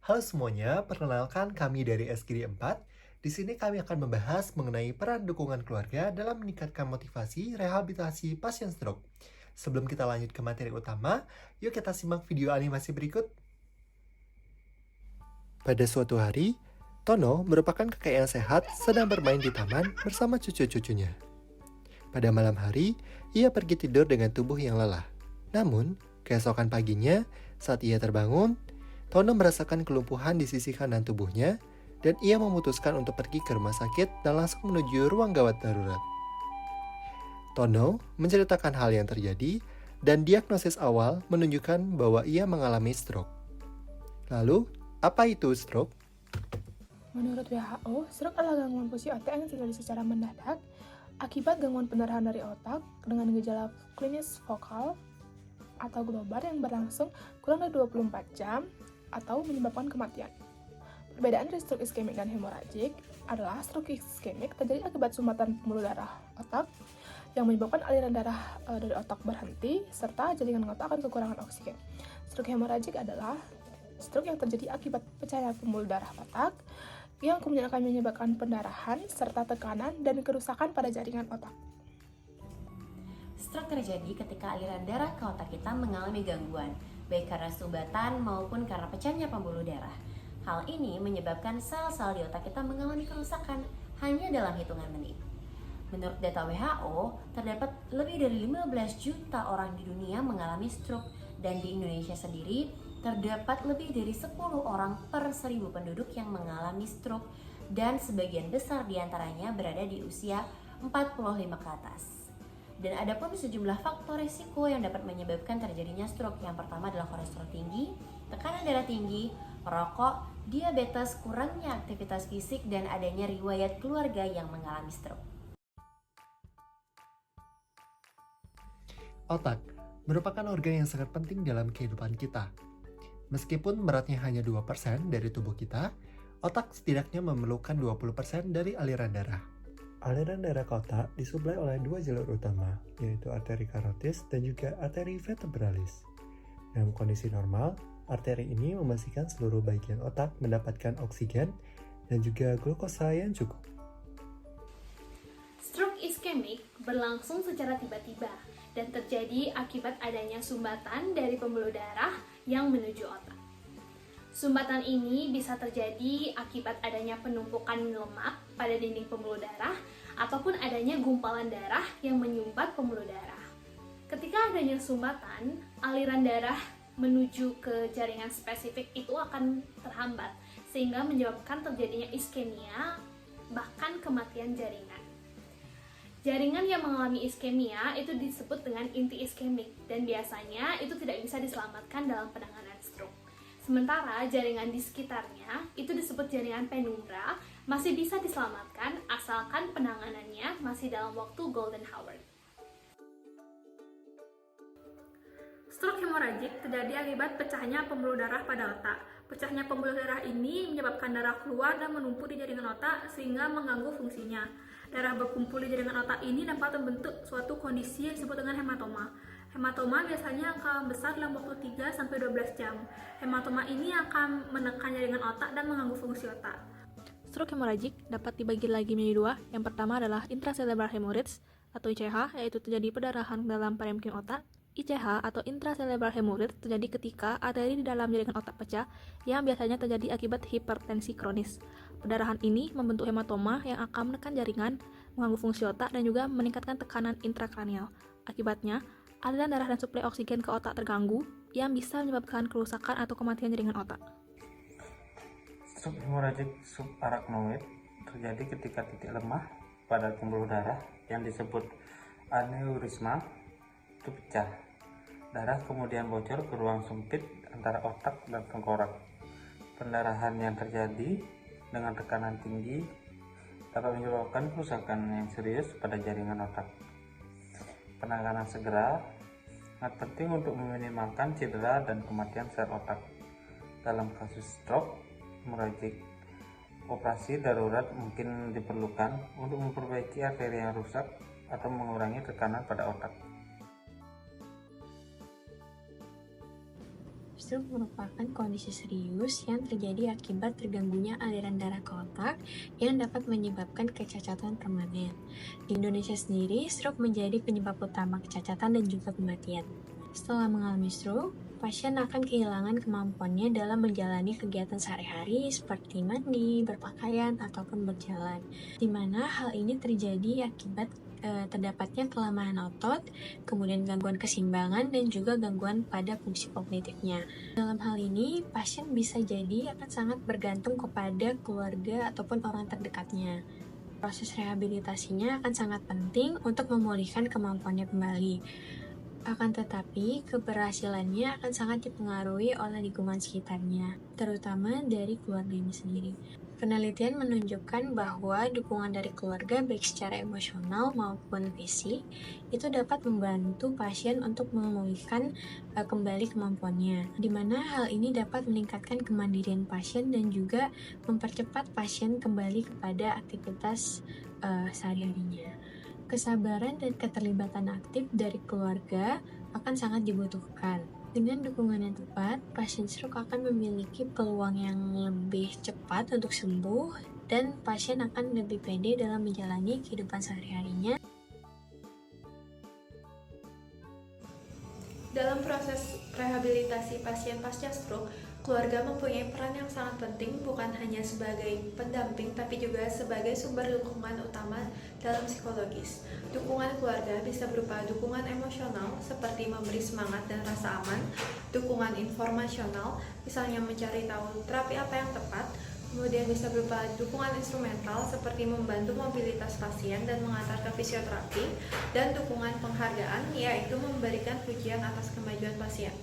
Halo semuanya, perkenalkan kami dari SGD 4. Di sini kami akan membahas mengenai peran dukungan keluarga dalam meningkatkan motivasi rehabilitasi pasien stroke. Sebelum kita lanjut ke materi utama, yuk kita simak video animasi berikut. Pada suatu hari, Tono merupakan kakek yang sehat sedang bermain di taman bersama cucu-cucunya. Pada malam hari, ia pergi tidur dengan tubuh yang lelah. Namun, keesokan paginya, saat ia terbangun, Tono merasakan kelumpuhan di sisi kanan tubuhnya dan ia memutuskan untuk pergi ke rumah sakit dan langsung menuju ruang gawat darurat. Tono menceritakan hal yang terjadi dan diagnosis awal menunjukkan bahwa ia mengalami stroke. Lalu, apa itu stroke? Menurut WHO, stroke adalah gangguan fungsi otak yang terjadi secara mendadak akibat gangguan pendarahan dari otak dengan gejala klinis vokal atau global yang berlangsung kurang dari 24 jam atau menyebabkan kematian. Perbedaan dari stroke iskemik dan hemoragik adalah stroke iskemik terjadi akibat sumbatan pembuluh darah otak yang menyebabkan aliran darah dari otak berhenti serta jaringan otak akan kekurangan oksigen. Stroke hemoragik adalah stroke yang terjadi akibat pecahan pembuluh darah otak yang kemudian akan menyebabkan pendarahan serta tekanan dan kerusakan pada jaringan otak. Stroke terjadi ketika aliran darah ke otak kita mengalami gangguan, baik karena sumbatan maupun karena pecahnya pembuluh darah. Hal ini menyebabkan sel-sel di otak kita mengalami kerusakan hanya dalam hitungan menit. Menurut data WHO, terdapat lebih dari 15 juta orang di dunia mengalami stroke dan di Indonesia sendiri terdapat lebih dari 10 orang per 1000 penduduk yang mengalami stroke dan sebagian besar diantaranya berada di usia 45 ke atas. Dan ada pun sejumlah faktor risiko yang dapat menyebabkan terjadinya stroke. Yang pertama adalah kolesterol tinggi, tekanan darah tinggi, merokok, diabetes, kurangnya aktivitas fisik, dan adanya riwayat keluarga yang mengalami stroke. Otak merupakan organ yang sangat penting dalam kehidupan kita. Meskipun beratnya hanya 2% dari tubuh kita, otak setidaknya memerlukan 20% dari aliran darah. Aliran darah ke otak disuplai oleh dua jalur utama, yaitu arteri karotis dan juga arteri vertebralis. Dalam kondisi normal, arteri ini memastikan seluruh bagian otak mendapatkan oksigen dan juga glukosa yang cukup. Stroke iskemik berlangsung secara tiba-tiba dan terjadi akibat adanya sumbatan dari pembuluh darah yang menuju otak. Sumbatan ini bisa terjadi akibat adanya penumpukan lemak pada dinding pembuluh darah ataupun adanya gumpalan darah yang menyumbat pembuluh darah. Ketika adanya sumbatan, aliran darah menuju ke jaringan spesifik itu akan terhambat sehingga menyebabkan terjadinya iskemia bahkan kematian jaringan. Jaringan yang mengalami iskemia itu disebut dengan inti iskemik dan biasanya itu tidak bisa diselamatkan dalam penanganan stroke. Sementara jaringan di sekitarnya itu disebut jaringan penumbra masih bisa diselamatkan asalkan penanganannya masih dalam waktu golden hour. Stroke hemoragik terjadi akibat pecahnya pembuluh darah pada otak. Pecahnya pembuluh darah ini menyebabkan darah keluar dan menumpuk di jaringan otak sehingga mengganggu fungsinya. Darah berkumpul di jaringan otak ini dapat membentuk suatu kondisi yang disebut dengan hematoma. Hematoma biasanya akan besar dalam waktu 3-12 jam. Hematoma ini akan menekan jaringan otak dan mengganggu fungsi otak. Stroke hemoragik dapat dibagi lagi menjadi dua. Yang pertama adalah intracellular hemorrhage atau ICH, yaitu terjadi perdarahan dalam parenkim otak. ICH atau intracellular hemorrhage terjadi ketika arteri di dalam jaringan otak pecah yang biasanya terjadi akibat hipertensi kronis. Perdarahan ini membentuk hematoma yang akan menekan jaringan, mengganggu fungsi otak, dan juga meningkatkan tekanan intrakranial. Akibatnya, aliran darah dan suplai oksigen ke otak terganggu yang bisa menyebabkan kerusakan atau kematian jaringan otak. Stroke hemoragik subarachnoid terjadi ketika titik lemah pada pembuluh darah yang disebut aneurisma itu pecah. Darah kemudian bocor ke ruang sempit antara otak dan tengkorak. Pendarahan yang terjadi dengan tekanan tinggi dapat menyebabkan kerusakan yang serius pada jaringan otak. Penanganan segera sangat penting untuk meminimalkan cedera dan kematian sel otak. Dalam kasus stroke hemoragik, operasi darurat mungkin diperlukan untuk memperbaiki arteri yang rusak atau mengurangi tekanan pada otak. Stroke merupakan kondisi serius yang terjadi akibat terganggunya aliran darah ke otak yang dapat menyebabkan kecacatan permanen. Di Indonesia sendiri, stroke menjadi penyebab utama kecacatan dan juga kematian. Setelah mengalami stroke, pasien akan kehilangan kemampuannya dalam menjalani kegiatan sehari-hari seperti mandi, berpakaian, ataupun berjalan. Di mana hal ini terjadi akibat terdapatnya kelemahan otot, kemudian gangguan keseimbangan, dan juga gangguan pada fungsi kognitifnya. Dalam hal ini, pasien bisa jadi akan sangat bergantung kepada keluarga ataupun orang terdekatnya. Proses rehabilitasinya akan sangat penting untuk memulihkan kemampuannya kembali. Akan tetapi, keberhasilannya akan sangat dipengaruhi oleh lingkungan sekitarnya, terutama dari keluarganya sendiri. Penelitian menunjukkan bahwa dukungan dari keluarga baik secara emosional maupun fisik itu dapat membantu pasien untuk memulihkan kembali kemampuannya, di mana hal ini dapat meningkatkan kemandirian pasien dan juga mempercepat pasien kembali kepada aktivitas sehari-harinya. Kesabaran dan keterlibatan aktif dari keluarga akan sangat dibutuhkan. Dengan dukungan yang tepat, pasien stroke akan memiliki peluang yang lebih cepat untuk sembuh dan pasien akan lebih pede dalam menjalani kehidupan sehari-harinya. Dalam proses rehabilitasi pasien pasca stroke, keluarga mempunyai peran yang sangat penting bukan hanya sebagai pendamping tapi juga sebagai sumber dukungan utama dalam psikologis. Dukungan keluarga bisa berupa dukungan emosional seperti memberi semangat dan rasa aman, dukungan informasional misalnya mencari tahu terapi apa yang tepat, kemudian bisa berupa dukungan instrumental seperti membantu mobilitas pasien dan mengantar ke fisioterapi, dan dukungan penghargaan yaitu memberikan pujian atas kemajuan pasien.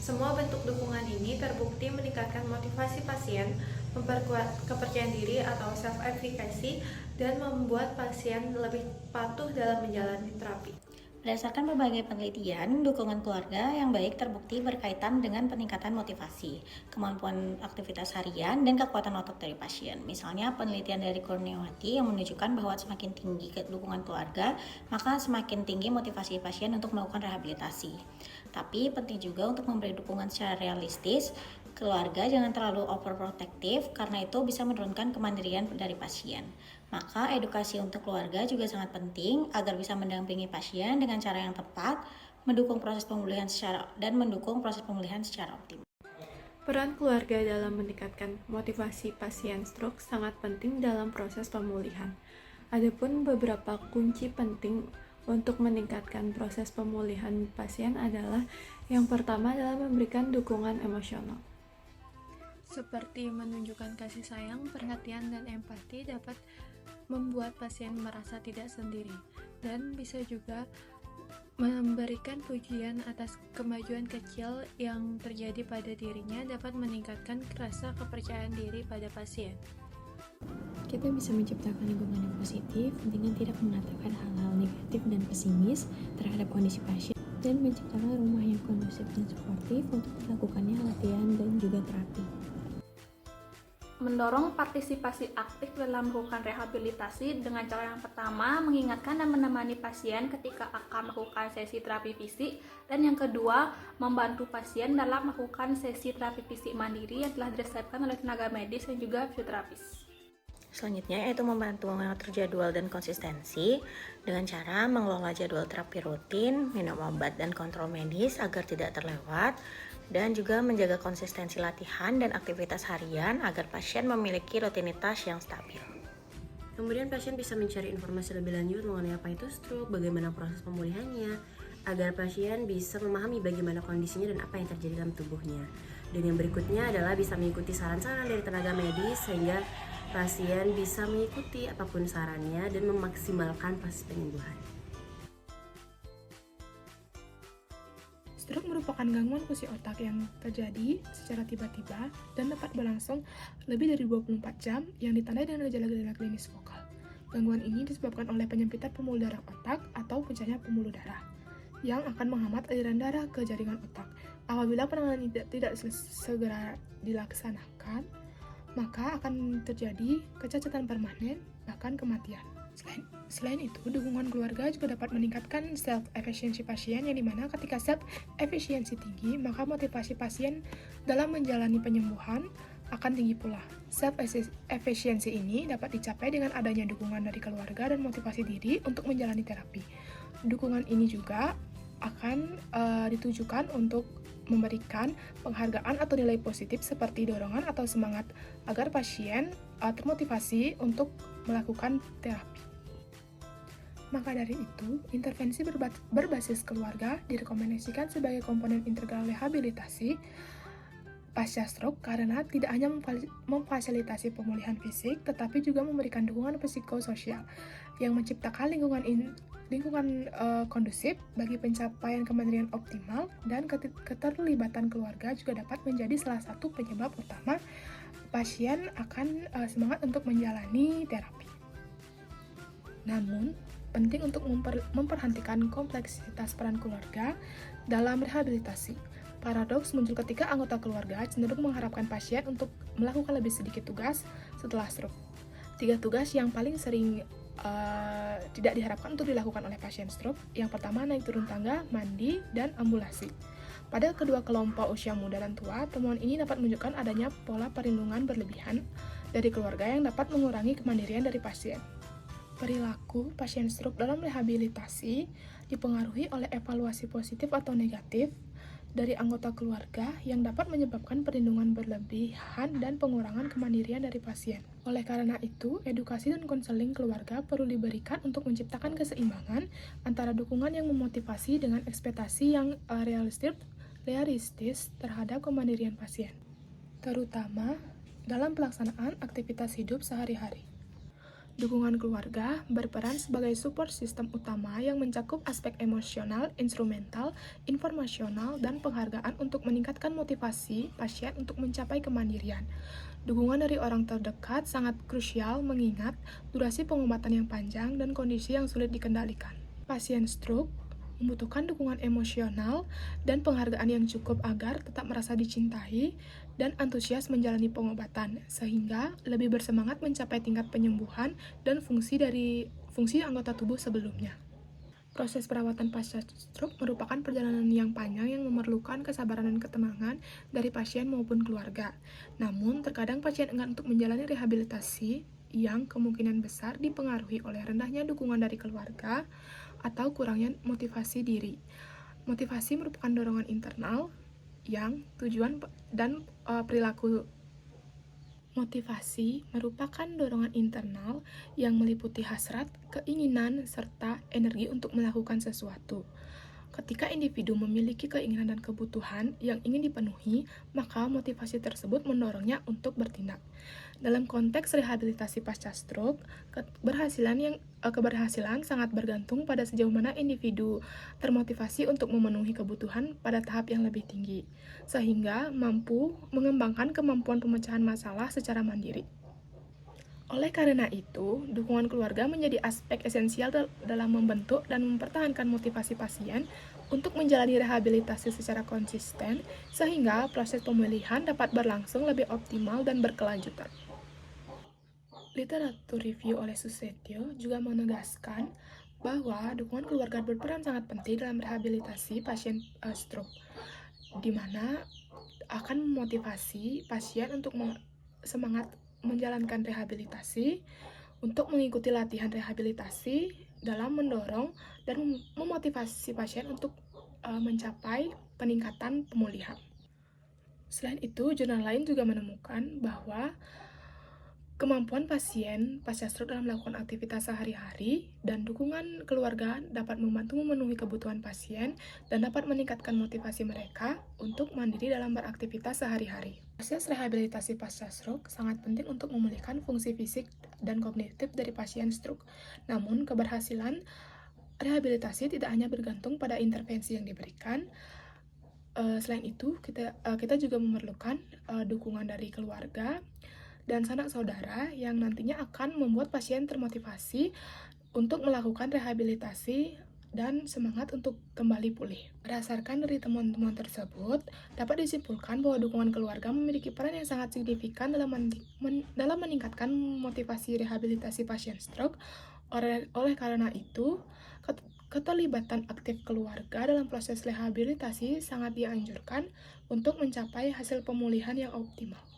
Semua bentuk dukungan ini terbukti meningkatkan motivasi pasien, memperkuat kepercayaan diri atau self-efficacy, dan membuat pasien lebih patuh dalam menjalani terapi. Berdasarkan berbagai penelitian, dukungan keluarga yang baik terbukti berkaitan dengan peningkatan motivasi, kemampuan aktivitas harian, dan kekuatan otot dari pasien. Misalnya, penelitian dari Kurniawati yang menunjukkan bahwa semakin tinggi dukungan keluarga, maka semakin tinggi motivasi pasien untuk melakukan rehabilitasi. Tapi penting juga untuk memberi dukungan secara realistis. Keluarga jangan terlalu overprotective karena itu bisa menurunkan kemandirian dari pasien. Maka edukasi untuk keluarga juga sangat penting agar bisa mendampingi pasien dengan cara yang tepat, mendukung proses pemulihan secara optimal. Peran keluarga dalam meningkatkan motivasi pasien stroke sangat penting dalam proses pemulihan. Adapun beberapa kunci penting untuk meningkatkan proses pemulihan pasien adalah yang pertama adalah memberikan dukungan emosional. Seperti menunjukkan kasih sayang, perhatian, dan empati dapat membuat pasien merasa tidak sendiri, dan bisa juga memberikan pujian atas kemajuan kecil yang terjadi pada dirinya dapat meningkatkan rasa kepercayaan diri pada pasien. Kita bisa menciptakan lingkungan yang positif dengan tidak mengatakan hal-hal negatif dan pesimis terhadap kondisi pasien, dan menciptakan rumah yang kondusif dan suportif untuk dilakukannya latihan dan juga terapi. Mendorong partisipasi aktif dalam melakukan rehabilitasi dengan cara yang pertama, mengingatkan dan menemani pasien ketika akan melakukan sesi terapi fisik, dan yang kedua, membantu pasien dalam melakukan sesi terapi fisik mandiri yang telah diresepkan oleh tenaga medis dan juga fisioterapis. Selanjutnya yaitu membantu mengatur jadwal dan konsistensi dengan cara mengelola jadwal terapi rutin, minum obat dan kontrol medis agar tidak terlewat, dan juga menjaga konsistensi latihan dan aktivitas harian agar pasien memiliki rutinitas yang stabil. Kemudian pasien bisa mencari informasi lebih lanjut mengenai apa itu stroke, bagaimana proses pemulihannya, agar pasien bisa memahami bagaimana kondisinya dan apa yang terjadi dalam tubuhnya. Dan yang berikutnya adalah bisa mengikuti saran-saran dari tenaga medis sehingga pasien bisa mengikuti apapun sarannya dan memaksimalkan proses penyembuhan. Stroke merupakan gangguan fungsi otak yang terjadi secara tiba-tiba dan dapat berlangsung lebih dari 24 jam yang ditandai dengan gejala-gejala klinis vokal. Gangguan ini disebabkan oleh penyempitan pembuluh darah otak atau pecahnya pembuluh darah yang akan menghambat aliran darah ke jaringan otak. Apabila penanganan tidak segera dilaksanakan, maka akan terjadi kecacatan permanen, bahkan kematian. Selain itu, dukungan keluarga juga dapat meningkatkan self-efficiency pasien, yang dimana ketika self-efficiency tinggi, maka motivasi pasien dalam menjalani penyembuhan akan tinggi pula. Self-efficiency ini dapat dicapai dengan adanya dukungan dari keluarga dan motivasi diri untuk menjalani terapi. Dukungan ini juga akan ditujukan untuk memberikan penghargaan atau nilai positif seperti dorongan atau semangat agar pasien termotivasi untuk melakukan terapi. Maka dari itu, intervensi berbasis keluarga direkomendasikan sebagai komponen integral rehabilitasi pasca stroke karena tidak hanya memfasilitasi pemulihan fisik, tetapi juga memberikan dukungan psikososial yang menciptakan lingkungan kondusif bagi pencapaian kemandirian optimal, dan keterlibatan keluarga juga dapat menjadi salah satu penyebab utama pasien akan semangat untuk menjalani terapi. Namun, penting untuk memperhatikan kompleksitas peran keluarga dalam rehabilitasi. Paradoks muncul ketika anggota keluarga cenderung mengharapkan pasien untuk melakukan lebih sedikit tugas setelah stroke. 3 tugas yang paling sering tidak diharapkan untuk dilakukan oleh pasien stroke. Yang pertama, naik turun tangga, mandi, dan ambulasi. Pada kedua kelompok usia muda dan tua, temuan ini dapat menunjukkan adanya pola perlindungan berlebihan dari keluarga yang dapat mengurangi kemandirian dari pasien. Perilaku pasien stroke dalam rehabilitasi dipengaruhi oleh evaluasi positif atau negatif dari anggota keluarga yang dapat menyebabkan perlindungan berlebihan dan pengurangan kemandirian dari pasien. Oleh karena itu, edukasi dan konseling keluarga perlu diberikan untuk menciptakan keseimbangan antara dukungan yang memotivasi dengan ekspektasi yang realistis terhadap kemandirian pasien, terutama dalam pelaksanaan aktivitas hidup sehari-hari. Dukungan keluarga berperan sebagai support system utama yang mencakup aspek emosional, instrumental, informasional, dan penghargaan untuk meningkatkan motivasi pasien untuk mencapai kemandirian. Dukungan dari orang terdekat sangat krusial mengingat durasi pengobatan yang panjang dan kondisi yang sulit dikendalikan. Pasien stroke membutuhkan dukungan emosional dan penghargaan yang cukup agar tetap merasa dicintai dan antusias menjalani pengobatan, sehingga lebih bersemangat mencapai tingkat penyembuhan dan fungsi anggota tubuh sebelumnya. Proses perawatan pasca stroke merupakan perjalanan yang panjang yang memerlukan kesabaran dan ketenangan dari pasien maupun keluarga. Namun, terkadang pasien enggan untuk menjalani rehabilitasi yang kemungkinan besar dipengaruhi oleh rendahnya dukungan dari keluarga atau kurangnya motivasi diri. Motivasi merupakan dorongan internal yang tujuan dan perilaku. Motivasi merupakan dorongan internal yang meliputi hasrat, keinginan, serta energi untuk melakukan sesuatu. Ketika individu memiliki keinginan dan kebutuhan yang ingin dipenuhi, maka motivasi tersebut mendorongnya untuk bertindak. Dalam konteks rehabilitasi pasca stroke, keberhasilan sangat bergantung pada sejauh mana individu termotivasi untuk memenuhi kebutuhan pada tahap yang lebih tinggi, sehingga mampu mengembangkan kemampuan pemecahan masalah secara mandiri. Oleh karena itu, dukungan keluarga menjadi aspek esensial dalam membentuk dan mempertahankan motivasi pasien untuk menjalani rehabilitasi secara konsisten, sehingga proses pemulihan dapat berlangsung lebih optimal dan berkelanjutan. Literatur review oleh Susetio juga menegaskan bahwa dukungan keluarga berperan sangat penting dalam rehabilitasi pasien stroke, di mana akan memotivasi pasien untuk semangat menjalankan rehabilitasi, untuk mengikuti latihan rehabilitasi dalam mendorong dan memotivasi pasien untuk mencapai peningkatan pemulihan. Selain itu, jurnal lain juga menemukan bahwa kemampuan pasien pasca stroke dalam melakukan aktivitas sehari-hari dan dukungan keluarga dapat membantu memenuhi kebutuhan pasien dan dapat meningkatkan motivasi mereka untuk mandiri dalam beraktivitas sehari-hari. Proses rehabilitasi pasca stroke sangat penting untuk memulihkan fungsi fisik dan kognitif dari pasien stroke. Namun, keberhasilan rehabilitasi tidak hanya bergantung pada intervensi yang diberikan. Selain itu, kita juga memerlukan dukungan dari keluarga dan sanak saudara yang nantinya akan membuat pasien termotivasi untuk melakukan rehabilitasi dan semangat untuk kembali pulih. Berdasarkan dari temuan-temuan tersebut, dapat disimpulkan bahwa dukungan keluarga memiliki peran yang sangat signifikan dalam meningkatkan motivasi rehabilitasi pasien stroke Oleh karena itu, keterlibatan aktif keluarga dalam proses rehabilitasi sangat dianjurkan untuk mencapai hasil pemulihan yang optimal.